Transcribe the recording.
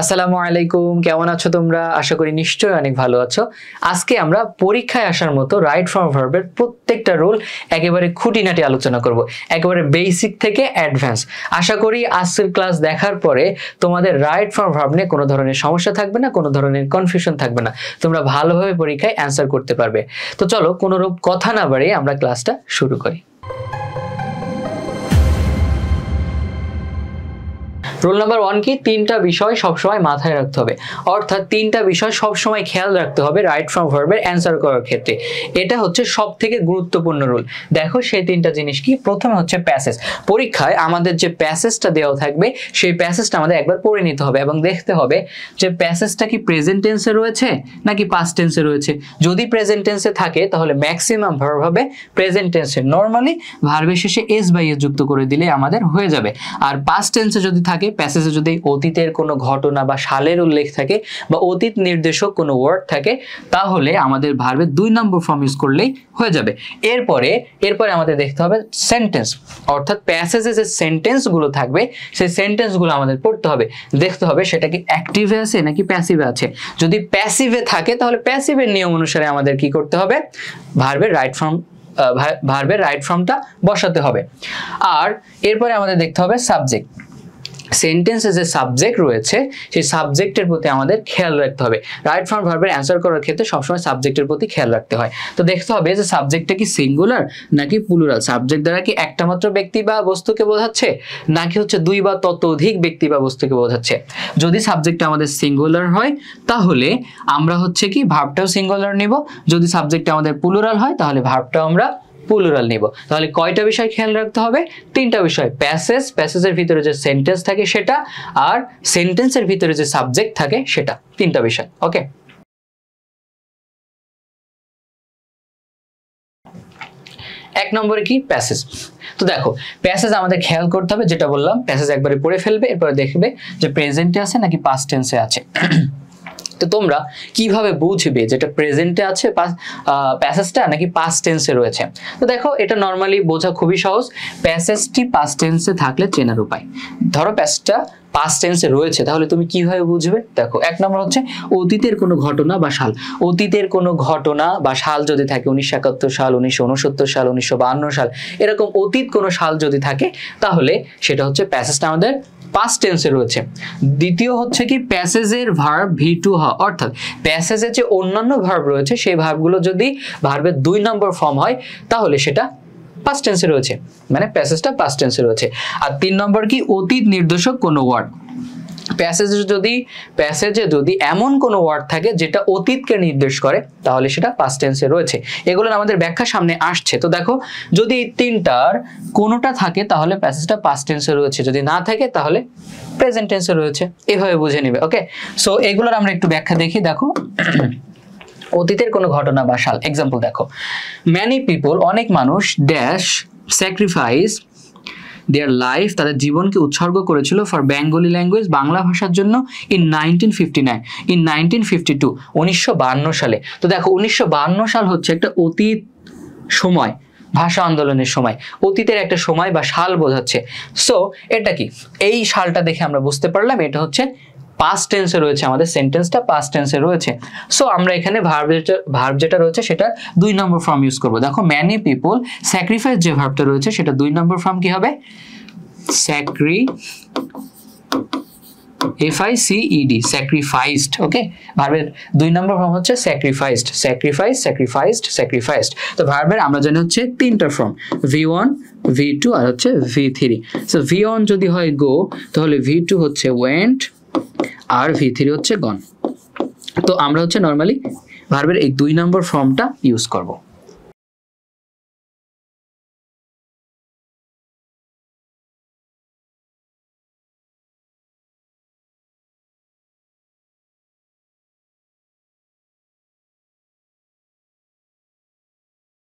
আসসালামু আলাইকুম, কেমন আছো তোমরা? আশা করি নিশ্চয়ই অনেক ভালো আছো। আজকে আমরা পরীক্ষায় আসার মতো রাইট ফর্ম ভার্বের প্রত্যেকটা রুল একেবারে খুঁটিনাটি আলোচনা করব, একেবারে বেসিক থেকে অ্যাডভান্স। আশা করি আজকের ক্লাস দেখার পরে তোমাদের রাইট ফর্ম ভার্ব নিয়ে কোনো ধরনের সমস্যা থাকবে না, কোনো ধরনের কনফিউশন থাকবে না, তোমরা ভালোভাবে পরীক্ষায় অ্যান্সার করতে পারবে। তো চলো কোনোরূপ কথা না বাড়িয়ে আমরা ক্লাসটা শুরু করি। রুল নাম্বার 1 কি? তিনটা বিষয় সবসময় মাথায় রাখতে হবে, অর্থাৎ তিনটা বিষয় সবসময় খেয়াল রাখতে হবে রাইট ফর্ম ভার্বের অ্যান্সার করার ক্ষেত্রে। এটা হচ্ছে সব থেকে গুরুত্বপূর্ণ রুল। দেখো সেই তিনটা জিনিস কি? প্রথমে হচ্ছে প্যাসেজ। পরীক্ষায় আমাদের যে প্যাসেজটা দেওয়া থাকবে সেই প্যাসেজটা আমাদের একবার পড়ে নিতে হবে এবং দেখতে হবে যে প্যাসেজটা কি প্রেজেন্ট টেন্সে রয়েছে নাকি পাস্ট টেন্সে রয়েছে। যদি প্রেজেন্ট টেন্সে থাকে তাহলে ম্যাক্সিমাম ভার্ব হবে প্রেজেন্ট টেন্সে, নরমালি ভার্বের শেষে এস বাই এস যুক্ত করে দিলে আমাদের হয়ে যাবে। আর পাস্ট টেন্সে যদি থাকে, প্যাসেজে যদি অতীতের কোনো ঘটনা বা সালের উল্লেখ থাকে বা অতীত নির্দেশক কোনো ওয়ার্ড থাকে তাহলে আমাদের ভার্বের 2 নম্বর ফর্ম ইউজ করলেই হয়ে যাবে। এরপরে আমাদের দেখতে হবে সেন্টেন্স, অর্থাৎ প্যাসেজে যে সেন্টেন্সগুলো থাকবে সেই সেন্টেন্সগুলো আমাদের পড়তে হবে, দেখতে হবে সেটা কি অ্যাক্টিভে আছে নাকি প্যাসিভে আছে। যদি প্যাসিভে থাকে তাহলে প্যাসিভের নিয়ম অনুসারে আমাদের কি করতে হবে? ভার্বের রাইট ফর্মটা বসাতে হবে। আর এরপরে আমাদের দেখতে হবে সাবজেক্ট। সেন্টেন্সে যে সাবজেক্ট রয়েছে সেই সাবজেক্টের প্রতি আমাদের খেয়াল রাখতে হবে। রাইট ফর্ম ভার্বের অ্যান্সার করার ক্ষেত্রে সবসময় সাবজেক্টের প্রতি খেয়াল রাখতে হয়। তো দেখতে হবে যে সাবজেক্টটা কি সিঙ্গুলার নাকি প্লুরাল। সাবজেক্ট দ্বারা কি একটা মাত্র ব্যক্তি বা বস্তুকে বোঝাচ্ছে নাকি হচ্ছে 2 বা ততোধিক ব্যক্তি বা বস্তুকে বোঝাচ্ছে। যদি সাবজেক্টটা আমাদের সিঙ্গুলার হয় তাহলে আমরা হচ্ছে কি ভার্বটাও সিঙ্গুলার নিব। যদি সাবজেক্টটা আমাদের প্লুরাল হয় তাহলে ভার্বটাও আমরা প্লুরাল নিব। তাহলে কয়টা বিষয় খেয়াল রাখতে হবে? 3টা বিষয়। প্যাসেজের ভিতরে যে সেন্টেন্স থাকে সেটা, আর সেন্টেন্সের ভিতরে যে সাবজেক্ট থাকে সেটা, 3টা বিষয়। ওকে, এক নম্বরে কি? প্যাসেজ। তো দেখো প্যাসেজ আমাদের খেয়াল করতে হবে, যেটা বললাম প্যাসেজ একবারে পড়ে ফেলবে, এরপরে দেখবে যে প্রেজেন্টে আছে নাকি পাস্ট টেন্সে আছে। তো তোমরা কিভাবে বুঝবে যেটা প্রেজেন্টে আছে প্যাসেজটা নাকি পাস্ট টেন্সে রয়েছে? তো দেখো এটা নরমালি বোঝা খুবই সহজ। প্যাসেজটি পাস্ট টেন্সে থাকলে চেনার উপায়, ধরো প্যাসেজটা পাস্ট টেন্সে রয়েছে তাহলে তুমি কিভাবে বুঝবে? দেখো 1 নম্বর হচ্ছে অতীতের কোনো ঘটনা বা সাল। অতীতের কোনো ঘটনা বা সাল যদি থাকে, 1971 সাল, 1969 সাল, 1952 সাল, এরকম অতীত কোনো সাল যদি থাকে তাহলে সেটা হচ্ছে প্যাসেজটা আমাদের পাস্ট টেন্সে রয়েছে। দ্বিতীয় হচ্ছে কি? প্যাসেজের ভার্ব V2 হওয়া, অর্থাৎ প্যাসেজে যে অন্যান্য ভার্ব রয়েছে সেই ভার্বগুলো যদি ভার্বের 2 নম্বর ফর্ম হয় তাহলে সেটা পাস্ট টেন্সে রয়েছে, মানে প্যাসেজটা পাস্ট টেন্সে রয়েছে। আর 3 নম্বর কি? অতীত নির্দেশক কোনো ওয়ার্ড। প্যাসেজে যদি এমন কোনো ওয়ার্ড থাকে যেটা অতীতকে নির্দেশ করে তাহলে সেটা পাস্ট টেন্সে রয়েছে। এগুলোর আমাদের ব্যাখ্যা সামনে আসছে। তো দেখো যদি এই 3টার কোনোটা থাকে তাহলে প্যাসেজটা পাস্ট টেন্সে রয়েছে, যদি না থাকে তাহলে প্রেজেন্ট টেন্সে রয়েছে। এভাবে বুঝে নিবে। ওকে, সো এগুলোর আমরা একটু ব্যাখ্যা দেখি। দেখো অতীতের কোনো ঘটনা বা সাল। এক্সাম্পল দেখো, ম্যানি পিপল, অনেক মানুষ, ড্যাশ স্যাক্রিফাইস দেয়ার লাইফ, তাদের জীবনকে উৎসর্গ করেছিল ফর বেঙ্গলি ল্যাঙ্গুয়েজ, বাংলা ভাষার জন্য, ইন 1952 1952 সালে। তো দেখো 1952 সাল হচ্ছে একটা অতীত সময়, ভাষা আন্দোলনের সময়, অতীতের একটা সময় বা সাল বোঝাচ্ছে। সো এটা কি? এই সালটা দেখে আমরা বুঝতে পারলাম এটা হচ্ছে পাস্ট টেন্সে রয়েছে, আমাদের সেন্টেন্সটা পাস্ট টেন্সে রয়েছে। সো আমরা এখানে ভার্ব যেটা রয়েছে সেটা 2 নম্বর ফর্ম ইউজ করব। দেখো ম্যানি পিপল, স্যাক্রিফাইস যে ভার্বটা রয়েছে সেটা 2 নম্বর ফর্ম কি হবে? স্যাক্রিফাইসড। ওকে, ভার্বের 2 নম্বর ফর্ম হচ্ছে স্যাক্রিফাইসড। তো ভার্বের আমরা জানি হচ্ছে 3টা ফর্ম, V1, V2 আর হচ্ছে V3। সো V1 যদি হয় গো তাহলে V2 হচ্ছে ওয়েন্ট আর V3 হচ্ছে গন। তো আমরা হচ্ছে নরমালি ভার্বের এই 2 নম্বর ফর্মটা ইউজ করব।